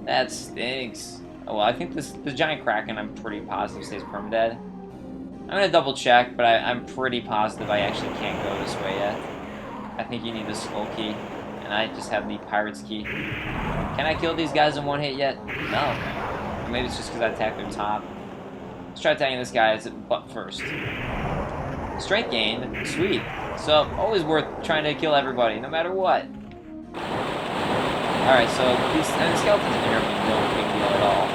that stinks. Oh well, I think the Giant Kraken, I'm pretty positive stays permadead. I'm gonna double check, but I'm pretty positive I actually can't go this way yet. I think you need the Skull Key, and I just have the Pirate's Key. Can I kill these guys in one hit yet? No. Or maybe it's just because I attacked their top. Let's try attacking this guy's butt first. Strength gained. Sweet. So, always worth trying to kill everybody, no matter what. Alright, so these skeletons in here are no big deal at all.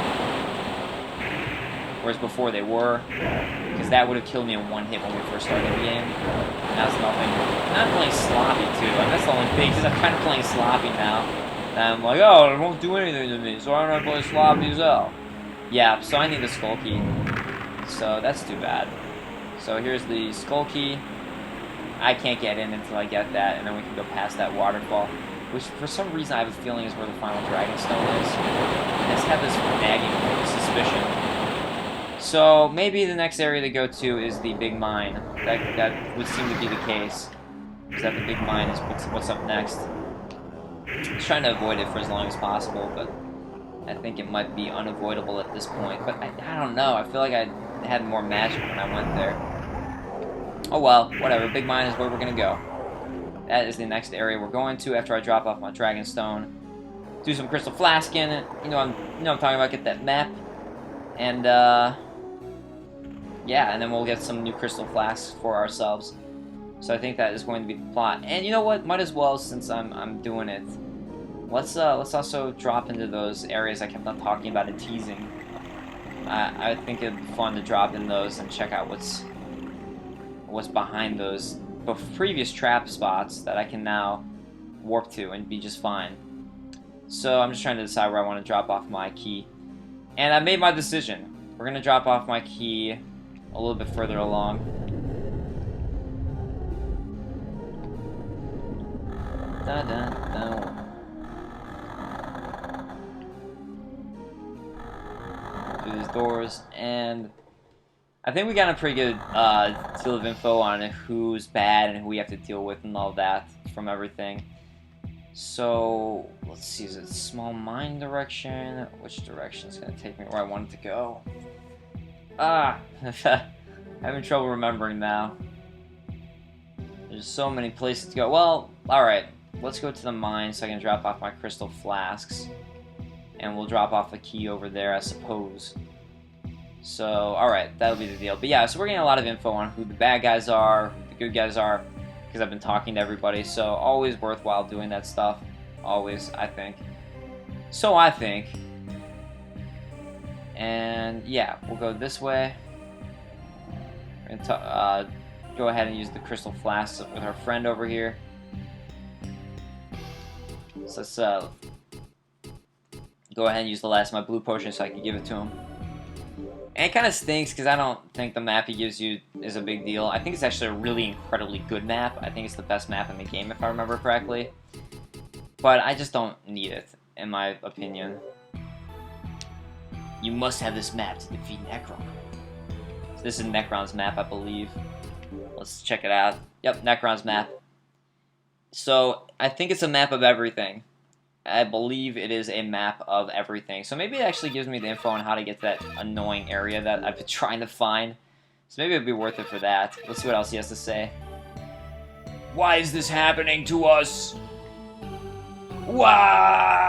Whereas before they were, because that would have killed me in one hit when we first started the game. Now it's nothing. And I'm playing sloppy too, and that's the only thing, because I'm kind of playing sloppy now. And I'm like, oh, it won't do anything to me, so I'm gonna play sloppy as hell. Yeah, so I need the Skull Key. So that's too bad. So here's the Skull Key. I can't get in until I get that, and then we can go past that waterfall, which for some reason I have a feeling is where the final Dragon Stone is. I just have this nagging suspicion. So maybe the next area to go to is the Big Mine. That would seem to be the case, because that the Big Mine is what's up next. I'm trying to avoid it for as long as possible, but I think it might be unavoidable at this point. But I don't know. I feel like I had more magic when I went there. Oh well, whatever. Big Mine is where we're gonna go. That is the next area we're going to after I drop off my Dragon Stone. Do some Crystal Flask in it. You know I'm talking about. Get that map, and yeah, and then we'll get some new Crystal Flasks for ourselves. So I think that is going to be the plot. And you know what? Might as well, since I'm doing it. Let's also drop into those areas I kept on talking about and teasing. I think it'd be fun to drop in those and check out what's behind those previous trap spots that I can now warp to and be just fine. So I'm just trying to decide where I want to drop off my key. And I made my decision. We're going to drop off my key a little bit further along. Dun, dun, dun. Through these doors, and I think we got a pretty good deal of info on who's bad and who we have to deal with and all that from everything. So, let's see, is it small mine direction? Which direction is going to take me where I want it to go? Ah! Having trouble remembering now. There's so many places to go. Well, alright. Let's go to the mine so I can drop off my crystal flasks. And we'll drop off a key over there, I suppose. So, alright, that'll be the deal. But yeah, so we're getting a lot of info on who the bad guys are, who the good guys are, because I've been talking to everybody, so always worthwhile doing that stuff. Always, I think. So I think. And yeah, we'll go this way. We're gonna go ahead and use the crystal flasks with our friend over here. So let's go ahead and use the last of my blue potion so I can give it to him. And it kind of stinks because I don't think the map he gives you is a big deal. I think it's actually a really incredibly good map. I think it's the best map in the game if I remember correctly. But I just don't need it, in my opinion. You must have this map to defeat Necron. So this is Necron's map, I believe. Let's check it out. Yep, Necron's map. So I think it's a map of everything. I believe it is a map of everything. So maybe it actually gives me the info on how to get to that annoying area that I've been trying to find. So maybe it'd be worth it for that. Let's see what else he has to say. Why is this happening to us? Why?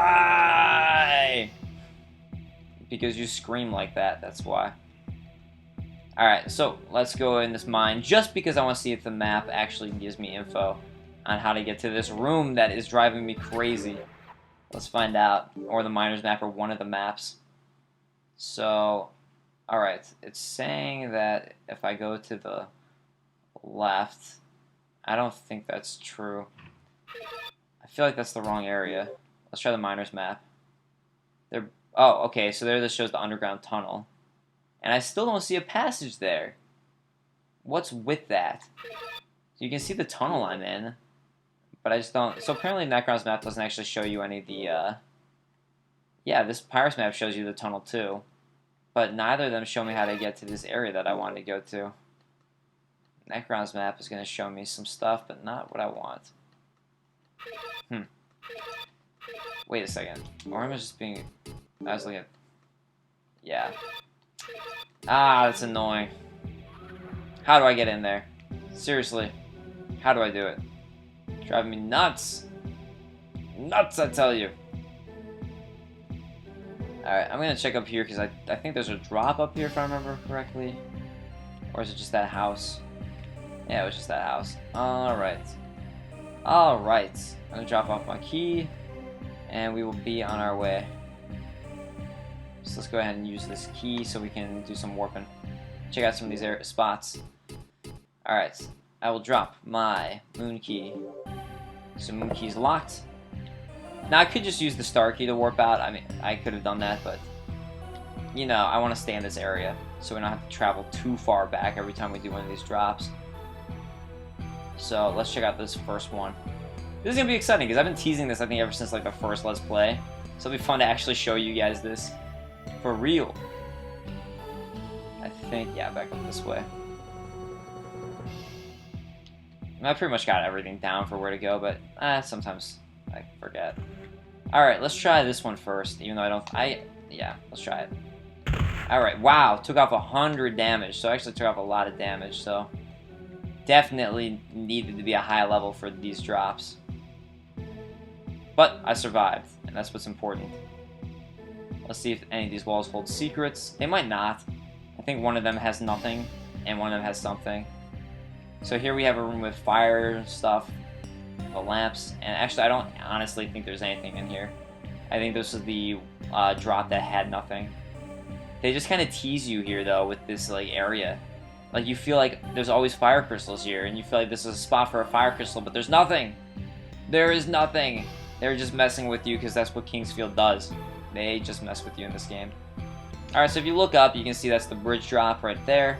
Because you scream like that, that's why. Alright, so let's go in this mine just because I want to see if the map actually gives me info on how to get to this room that is driving me crazy. Let's find out. Or the miner's map, or one of the maps. So, alright. It's saying that if I go to the left, I don't think that's true. I feel like that's the wrong area. Let's try the miner's map. Oh, okay, so there this shows the underground tunnel. And I still don't see a passage there. What's with that? So you can see the tunnel I'm in. But I just don't... So apparently Necron's map doesn't actually show you any of the, Yeah, this Pirate's map shows you the tunnel too. But neither of them show me how to get to this area that I wanted to go to. Necron's map is going to show me some stuff, but not what I want. Wait a second. Or am I just being... I was looking at... Yeah. Ah, that's annoying. How do I get in there? Seriously. How do I do it? Driving me nuts. Nuts, I tell you. Alright, I'm gonna check up here because I think there's a drop up here if I remember correctly. Or is it just that house? Yeah, it was just that house. Alright. Alright. I'm gonna drop off my key. And we will be on our way. So let's go ahead and use this key so we can do some warping. Check out some of these spots. Alright. I will drop my moon key. So moon key's locked. Now I could just use the star key to warp out. I mean, I could have done that, but you know, I want to stay in this area so we don't have to travel too far back every time we do one of these drops. So let's check out this first one. This is gonna be exciting because I've been teasing this I think ever since like the first Let's Play. So it'll be fun to actually show you guys this for real. I think, yeah, back up this way. I pretty much got everything down for where to go, but sometimes I forget. Alright, let's try this one first, even though yeah, let's try it. Alright, wow, took off 100 damage, so I actually took off a lot of damage, so definitely needed to be a high level for these drops. But I survived, and that's what's important. Let's see if any of these walls hold secrets. They might not. I think one of them has nothing, and one of them has something. So here we have a room with fire and stuff, the lamps, and actually I don't honestly think there's anything in here. I think this is the drop that had nothing. They just kind of tease you here though with this like area. Like you feel like there's always fire crystals here, and you feel like this is a spot for a fire crystal, but there's nothing. There is nothing. They're just messing with you because that's what Kingsfield does. They just mess with you in this game. Alright, so if you look up, you can see that's the bridge drop right there.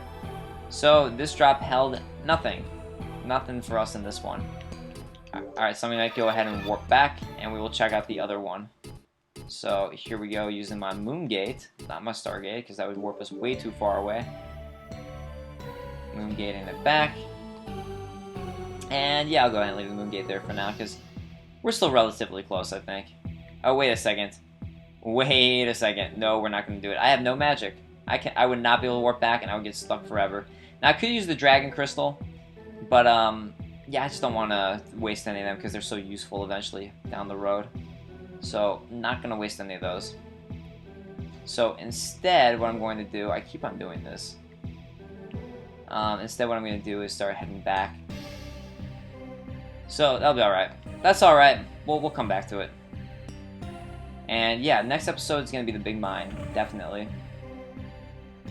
So this drop held nothing. Nothing for us in this one. Alright, so I'm going to go ahead and warp back, and we will check out the other one. So here we go, using my moon gate, not my star gate, because that would warp us way too far away. Moon gating it back. And yeah, I'll go ahead and leave the moon gate there for now, because we're still relatively close, I think. Oh, wait a second. Wait a second. No, we're not going to do it. I have no magic. I would not be able to warp back, and I would get stuck forever. Now, I could use the dragon crystal, but yeah, I just don't want to waste any of them because they're so useful eventually down the road. So, not going to waste any of those. So, instead, what I'm going to do, I keep on doing this. Instead, what I'm going to do is start heading back. So, that'll be alright. That's alright. We'll come back to it. And yeah, next episode is going to be the big mine, definitely.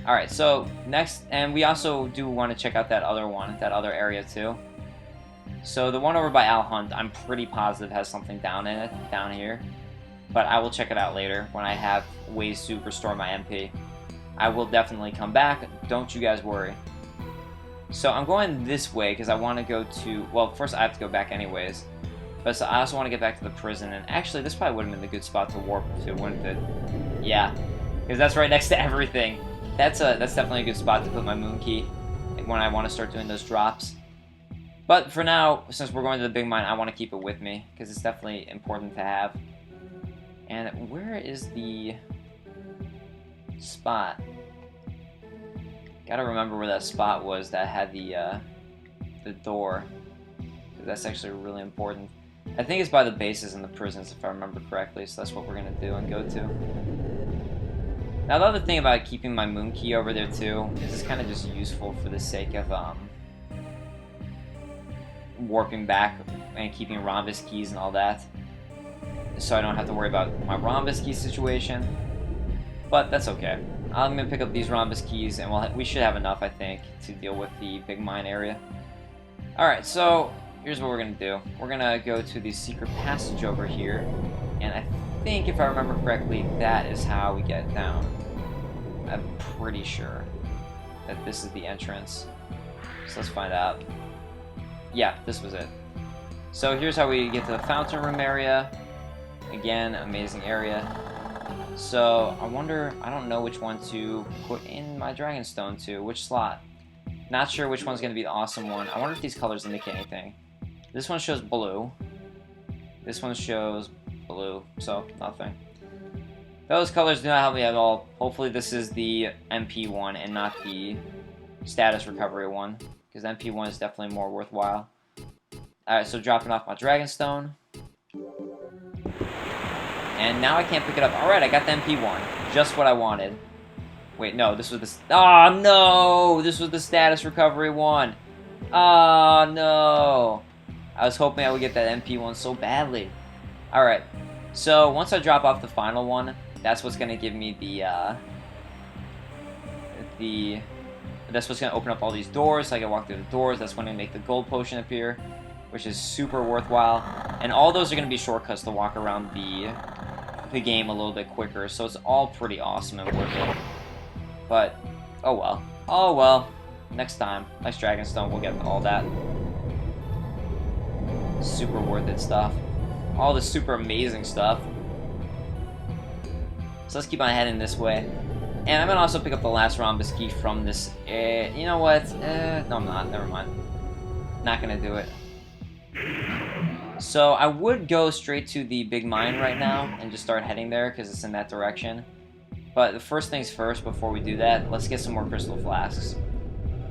Alright, so next, and we also do want to check out that other one, that other area too. So the one over by Al Hunt, I'm pretty positive has something down in it, down here. But I will check it out later when I have ways to restore my MP. I will definitely come back, don't you guys worry. So I'm going this way because I want to go to, well, first I have to go back anyways. But so I also want to get back to the prison, and actually this probably would have been the good spot to warp to, wouldn't it? Yeah, because that's right next to everything. That's definitely a good spot to put my moon key when I want to start doing those drops. But for now, since we're going to the big mine, I want to keep it with me because it's definitely important to have. And where is the spot? Gotta remember where that spot was that had the door. That's actually really important. I think it's by the bases in the prisons, if I remember correctly, so that's what we're going to do and go to. Now, the other thing about keeping my moon key over there, too, is it's kind of just useful for the sake of warping back and keeping rhombus keys and all that. So I don't have to worry about my rhombus key situation. But that's okay. I'm going to pick up these rhombus keys, and we should have enough, I think, to deal with the big mine area. Alright, so here's what we're going to do. We're going to go to the secret passage over here, and I think, if I remember correctly, that is how we get down. I'm pretty sure that this is the entrance. So let's find out. Yeah, this was it. So here's how we get to the fountain room area. Again, amazing area. So I wonder, I don't know which one to put in my dragonstone to, which slot. Not sure which one's going to be the awesome one. I wonder if these colors indicate anything. This one shows blue. This one shows blue, so nothing. Those colors do not help me at all. Hopefully this is the MP one and not the status recovery one, because MP one is definitely more worthwhile. Alright, so dropping off my dragonstone. And now I can't pick it up. Alright, I got the MP one. Just what I wanted. Wait, no, this was the... Oh, no! This was the status recovery one. Oh, no! I was hoping I would get that MP one so badly. Alright, so once I drop off the final one, that's what's going to give me that's what's going to open up all these doors, so I can walk through the doors. That's when I make the gold potion appear, which is super worthwhile. And all those are going to be shortcuts to walk around the game a little bit quicker, so it's all pretty awesome and worth it. But, oh well. Oh well. Next time. Next Dragonstone, we'll get all that. Super worth it stuff. All the super amazing stuff. So let's keep on heading this way. And I'm going to also pick up the last rhombus key from this. You know what? No, I'm not. Never mind. Not going to do it. So I would go straight to the big mine right now and just start heading there because it's in that direction. But the first things first, before we do that, let's get some more crystal flasks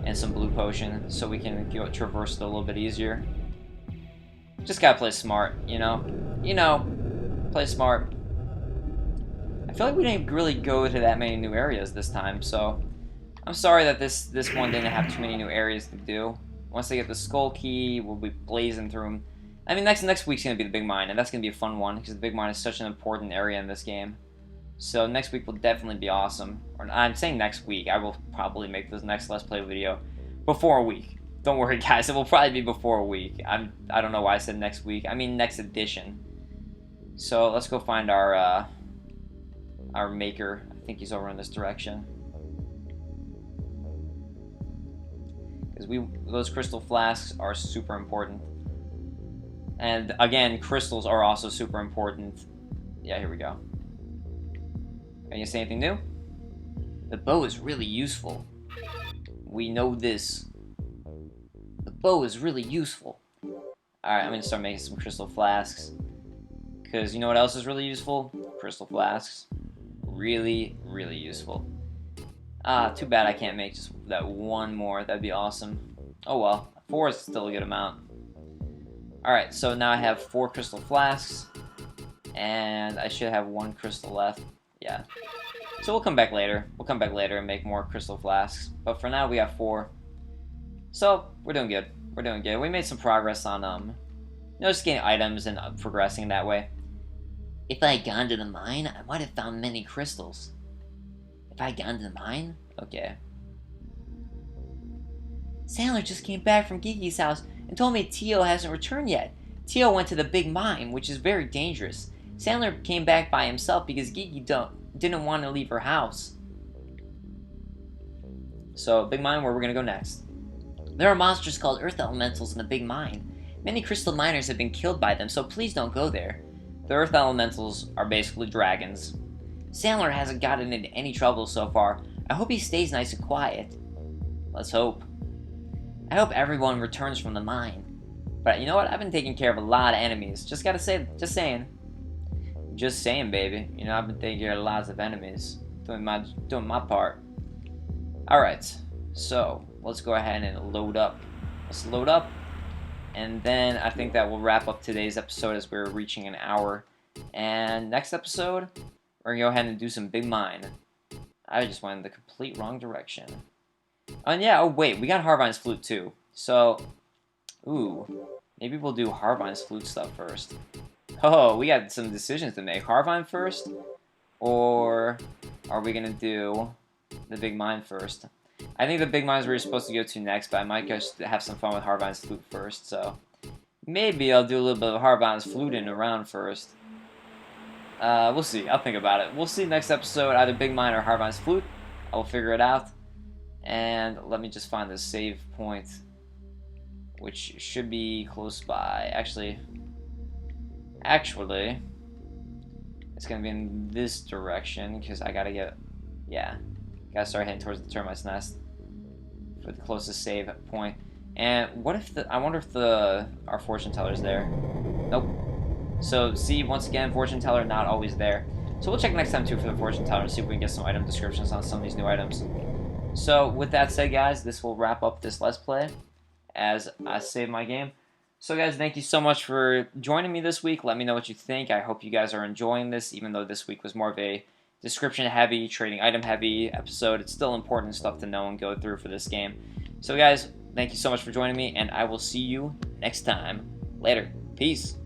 and some blue potion so we can traverse it a little bit easier. Just gotta play smart, you know? You know, play smart. I feel like we didn't really go to that many new areas this time, so I'm sorry that this one didn't have too many new areas to do. Once I get the skull key, we'll be blazing through them. I mean, next week's gonna be the big mine, and that's gonna be a fun one because the big mine is such an important area in this game. So next week will definitely be awesome. Or I'm saying next week. I will probably make this next Let's Play video before a week. Don't worry, guys. It will probably be before a week. I don't know why I said next week. I mean next edition. So let's go find our maker. I think he's over in this direction. because those crystal flasks are super important. And again, crystals are also super important. Yeah, here we go. Can you say anything new? The bow is really useful. We know this. The bow is really useful. Alright, I'm gonna start making some crystal flasks. Because you know what else is really useful? Crystal flasks. Really, really useful. Too bad I can't make just that one more. That'd be awesome. Oh well. 4 is still a good amount. Alright, so now I have 4 crystal flasks. And I should have 1 crystal left. Yeah. So we'll come back later. We'll come back later and make more crystal flasks. But for now, we have 4. So, we're doing good. We're doing good. We made some progress on, just getting items and progressing that way. If I had gone to the mine, I might have found many crystals. If I had gone to the mine? Okay. Sandler just came back from Gigi's house and told me Tio hasn't returned yet. Tio went to the big mine, which is very dangerous. Sandler came back by himself because Gigi didn't want to leave her house. So, big mine, where we're gonna go next. There are monsters called Earth Elementals in the big mine. Many crystal miners have been killed by them, so please don't go there. The Earth Elementals are basically dragons. Sandler hasn't gotten into any trouble so far. I hope he stays nice and quiet. Let's hope. I hope everyone returns from the mine. But you know what? I've been taking care of a lot of enemies. Just saying. Just saying, baby. You know, I've been taking care of lots of enemies. Doing my part. Alright. So, let's go ahead and load up. Let's load up. And then I think that will wrap up today's episode as we're reaching an hour. And next episode, we're going to go ahead and do some big mine. I just went in the complete wrong direction. And yeah, oh wait, we got Harvine's flute too. So, ooh, maybe we'll do Harvine's flute stuff first. Oh, we got some decisions to make. Harvine first? Or are we going to do the big mine first? I think the big mine is where you're supposed to go to next, but I might just have some fun with Harvine's flute first, so maybe I'll do a little bit of Harvine's fluting around first. We'll see. I'll think about it. We'll see next episode, either big mine or Harvine's flute. I will figure it out. And let me just find the save point, which should be close by. Actually, it's gonna be in this direction because I gotta get, gotta start heading towards the termite's nest for the closest save point. And what if I wonder if our fortune teller's there? Nope. So see, once again, fortune teller not always there. So we'll check next time too for the fortune teller and see if we can get some item descriptions on some of these new items. So with that said, guys, this will wrap up this Let's Play as I save my game. So guys, thank you so much for joining me this week. Let me know what you think. I hope you guys are enjoying this, even though this week was more of a description heavy, trading item heavy episode. It's still important stuff to know and go through for this game. So guys, thank you so much for joining me, and I will see you next time. Later. Peace.